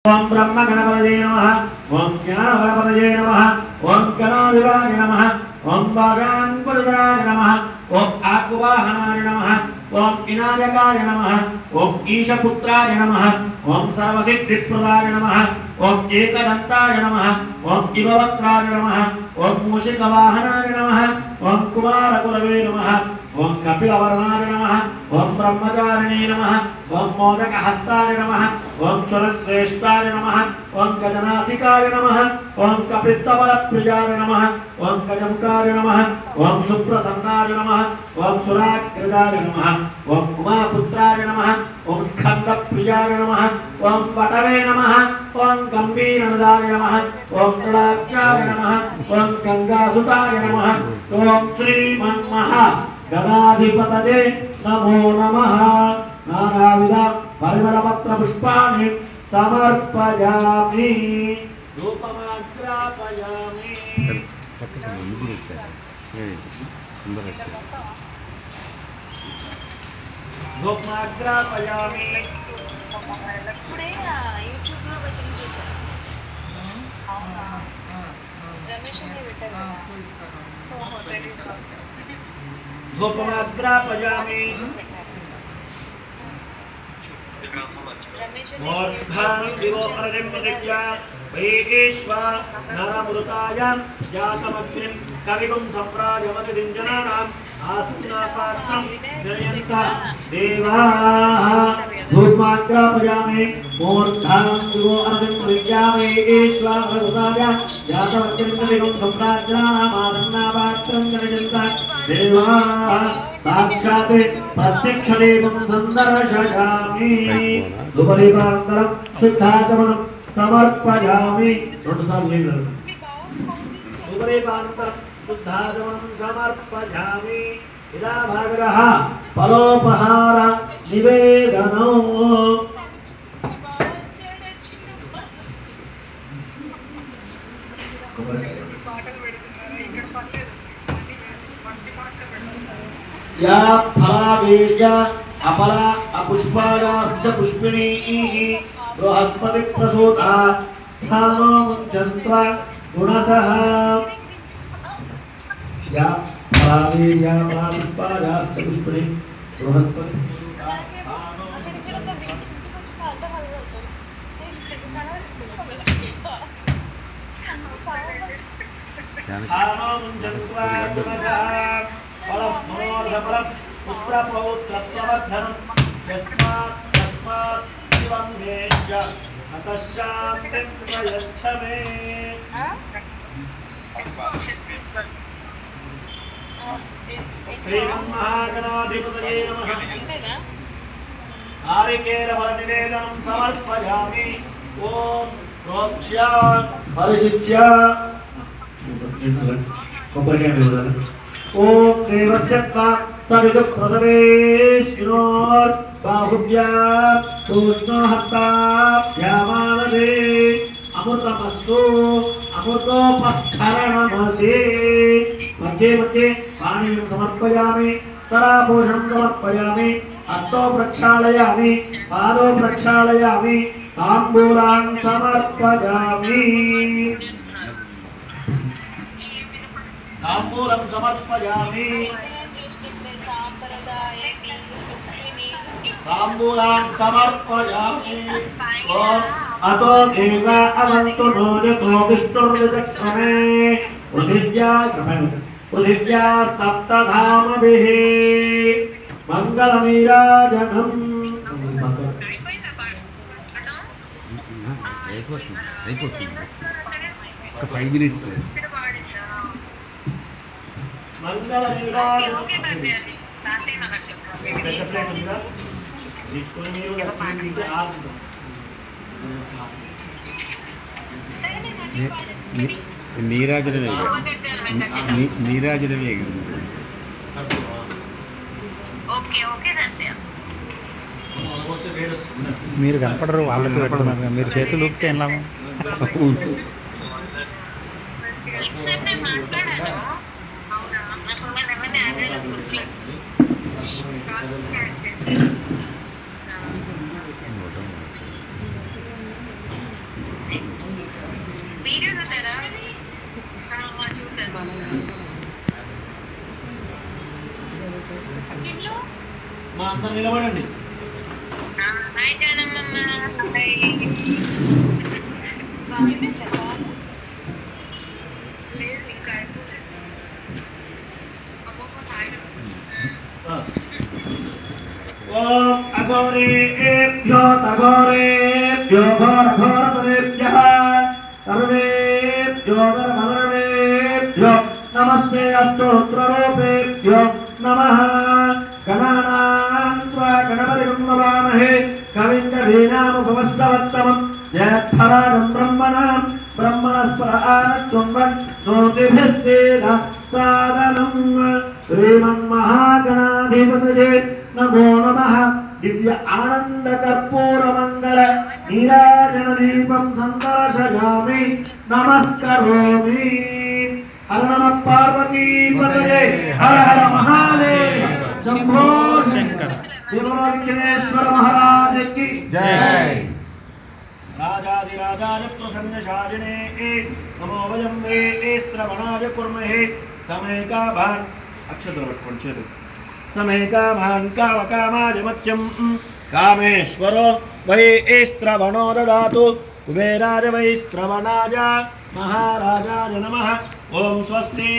ओम ब्रह्म गणपतये नमः। ओम ज्ञान गणपतये नमः। ओम गणाधिपाय नमः। ओम वागांकुरधराय नमः। ओम आकुवाहनाय नमः। ओम इनायकाय नमः। ओम ईशपुत्राय नमः। ओम सर्वसिद्धिप्रदाय नमः। ओम एकदन्ताय नमः। ओम इववक्त्राय नमः। ओम मूषिकवाहनाय नमः। ओम कुमारकुलवे नमः। ओम कपिलवर्णाय नमः। ओम ब्रह्मचारिणे नमः। ओम मोदकहस्ताय नमः। ओम सुरश्रेष्ठाय नमः। ओम गजनासिकाय नमः। ओम कपित्तवरप्रियाय नमः। ओम गजमुखाय नमः। ओम सुप्रसन्नाय नमः। ओम सुराग्रजाय नमः। ओम उमापुत्राय नमः। ओम स्कन्दप्रियाय नमः। ओम पटवे नमः। ओम गंभीरनदाय नमः। ओम तडाख्याय नमः। ओम गंगासुताय नमः। ओम श्रीमन्महा गणाधिपतये नमो नमः। नानाविध परिमलपत्र पुष्पाणि समर्पयामि। धूपमाग्रापयामि। धूपमाग्रापयामि। ఇప్పుడే యూట్యూబ్ లో పెట్టింది చూసాను. అవునా రమేష్ అని పెట్టారు. ఓహో తెలియదు. धूपमाग्रापयामि। मोर्धां विवोहरं प्रतिज्ञा वैश्वा नरमृताय जातमग्निं कविगुं सम्प्राजमतिदिञ्जनानाम् आसन्नापात्रं जयन्त देवाः। धूपमाग्रापयामि। मोर्धां विवोहरं प्रतिज्ञा वैश्वा नरमृताय जातमग्निं कविगुं सम्प्राजनानाम् आसन्नापात्रं जयन्त देवाः। साक्षात् प्रत्यक्षदेवं संदर्शयामि। धूपदीपानन्तरं शुद्धाचमनं समर्पयामि। धूपदीपानन्तरं शुद्धाचमनं समर्पयामि। इदा भागः फलोपहार निवेदनम्। या फलावीर्य अपला अपुष्पायाश्च पुष्पिणीः बृहस्पति प्रसूता स्थानो मुञ्चन्त्वा गुणसः। या फलावीर्य अपला पुष्पायाश्च पुष्पिणी बृहस्पति स्थानो मुञ्चन्त्वा गुणसः। फलं मनोरथफलं पुत्रपौत्रत्ववर्धनं यस्मात् शिवं वेश्य अतः शान्तिं प्रयच्छ मे। श्रीमन्महागणाधिपतये नमः। नारिकेलफलनिवेदनं समर्पयामि। ॐ प्रोक्ष्य परिशिच्य ओम देवस्य सविदुप्रथमेश्विनोर् बाहुभ्यां तूष्णोहस्ताभ्यामानदे अमृतमस्तु अमृतोपस्खरणमसि। मध्ये मध्ये पानीयं समर्पयामि। तराभूषणं समर्पयामि। हस्तो प्रक्षालयामि। पादो प्रक्षालयामि। ताम्बूलान् समर्पयामि। ताम्बूलं समर्पयामि। ताम्बूलान् समर्पयामि। अतो देवा अवन्तु नो यतो विष्णुर्विचक्रमे पृथिव्या सप्तधामभिः मङ्गलनीराजनम्। 5 minutes. నీరాజనమే మీరు కనపడరు వాళ్ళకి పెట్టుకున్నారు. మీరు చేతులు ఊపితే ఎలా వీడియో చూసారా? చూసాను. ఇంట్లో మా అంతా నిలబడండి. హాయ్ జానమ్మ. బాగుంది కదా? లేదు ఇంకా అయిపోలేదు. అమ్మమ్మ హాయ్. ఓం అఘోరేభ్యో తఘోరేభ్యో ఘోరఘోరతరేభ్యః సర్వేభ్యో నరమరేభ్యో నమస్తే అష్టోత్తరరూపేభ్యో నమః. గణానాం త్వా గణపతిం నమామహే కవిం కవీనాముపమస్తవత్తమం జ్యేష్ఠరాజం బ్రహ్మణాం బ్రహ్మణస్పద ఆనశృణ్వన్ నోతిభిస్సేద సాదనం. శ్రీమన్మహాగణాధిపతయే నమో నమః. దివ్య ఆనంద కర్పూర మంగళ నీరాజన దీపం సందర్శయామి నమస్కరోమి. హర నమ పార్వతీ పతయే హర హర మహాదేవ శంభో శంకర. విఘ్నేశ్వర మహారాజ్ కి జై. రాజాదిరాజాయ ప్రసన్నశాలినే నమో వయం వే శ్రవణాయ కుర్మహే సమేకాభాన్ అక్షతలు పట్టుకోండి చేతులు. సమేకాభాన్ కామకామాయ మత్యం కామేశ్వరో వై శ్రవణో దదాతు కుబేరాయ వై శ్రవణాయ మహారాజాయ నమః. ఓం స్వస్తి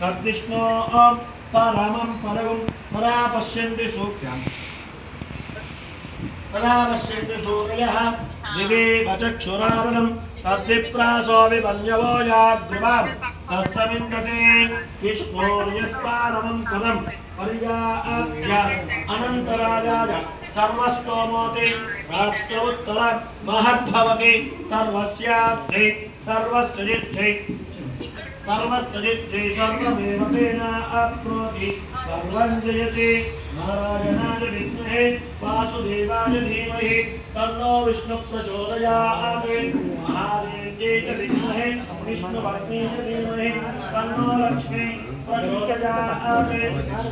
సద్విష్ణో పరమం పదం సదా పశ్యంతి సూక్ష్యం సదా పశ్యంతి సూర్యః దివేవ చక్షురాదనం తద్విప్రాసో విపన్యవో యాగ్నివాం సస్సమిందతే విష్ణోర్యత్పారమం పదం పర్యాప్య అనంతరాజాయ సర్వస్తోమోతి రాత్రోత్తర మహద్భవతి సర్వస్యార్థే సర్వస్త్రిర్థే सर्वस्तजित्ते सर्वमेव तेनाप्नोति सर्वं जयते. नारायणाय विद्महे वासुदेवाय धीमहि तन्नो विष्णुः प्रचोदयात्. महादेव्यै च विद्महे विष्णुपत्न्यै च धीमहि तन्नो लक्ष्मी प्रचोदयात्.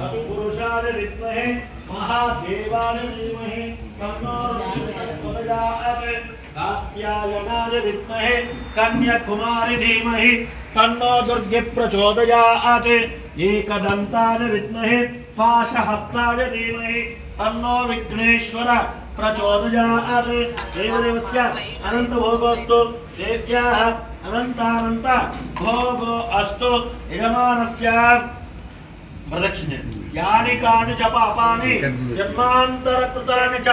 तत्पुरुषाय विद्महे महादेवाय धीमहि तन्नो लक्ष्मी प्रचोदयात्. कात्यायनाय विद्महे कन्याकुमारी धीमहि तन्नो दुर्गे प्रचोदयात्. एकदन्ताय विद्महे पाशहस्ताय धीमहि तन्नो विघ्नेश्वर प्रचोदयात्. देवदेवस्य अनंत भोगोस्तु देव्याः अनंतानंत भोगो अस्तु. यजमानस्य प्रदक्षिणे यानि कानि च पापानि जन्मान्तरकृतानि च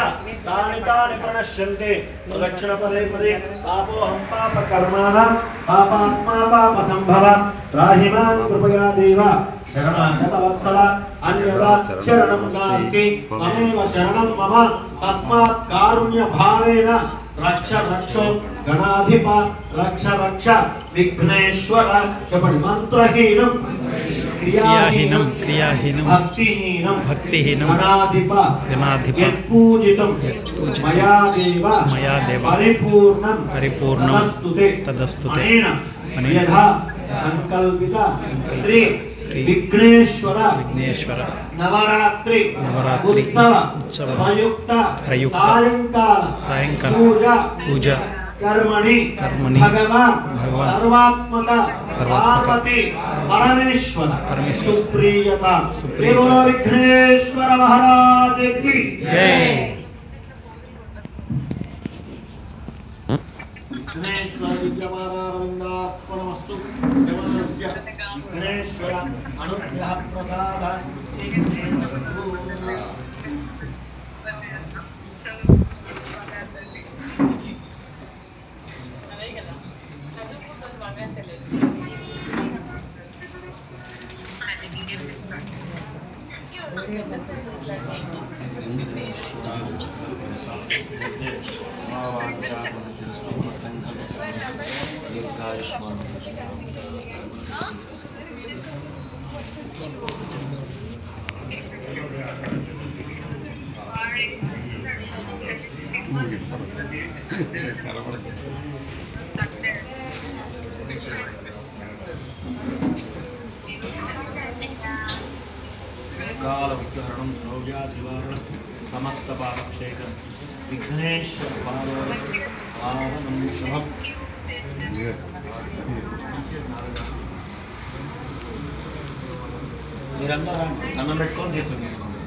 तानि तानि प्रणश्यन्ते. प्रदक्षिण पदे पदे पापोऽहं पापकर्माणां पापात्मा पापसम्भव त्राहि मां कृपया देव शरणागतवत्सल अन्यथा शरणं नास्ति ममेव शरणं मम तस्मात् कारुण्यभावेन रक्ष रक्षो गणाधिप रक्ष रक्ष विघ्नेश्वर. చెప్పండి. మంత్రహీనం క్రియాహీనం భక్తిహీనం గణాధిప యత్పూజితం మయా దేవ పరిపూర్ణం తదస్తుతే. యథా సంకల్పిత శ్రీ విఘ్నేశ్వర నవరాత్రి ఉత్సవ ప్రయుక్త సాయంకాల పూజ कर्मणि भगवान सर्वात्मक पार्वती परमेश्वर सुप्रियता. बोलो विघ्नेश्वर महाराज की जय. विघ्नेश्वर विद्यमानारविन्दात्मनमस्तु. जगन्नाथस्य विघ्नेश्वर अनुग्रह प्रसाद काल विग्रहणं द्रव्यादिवारणं समस्त पापक्षेत्रं विघ्नेश्वर पावनं शुभं మీరందరూ అన్నం పెట్టుకొని తీసుకోండి.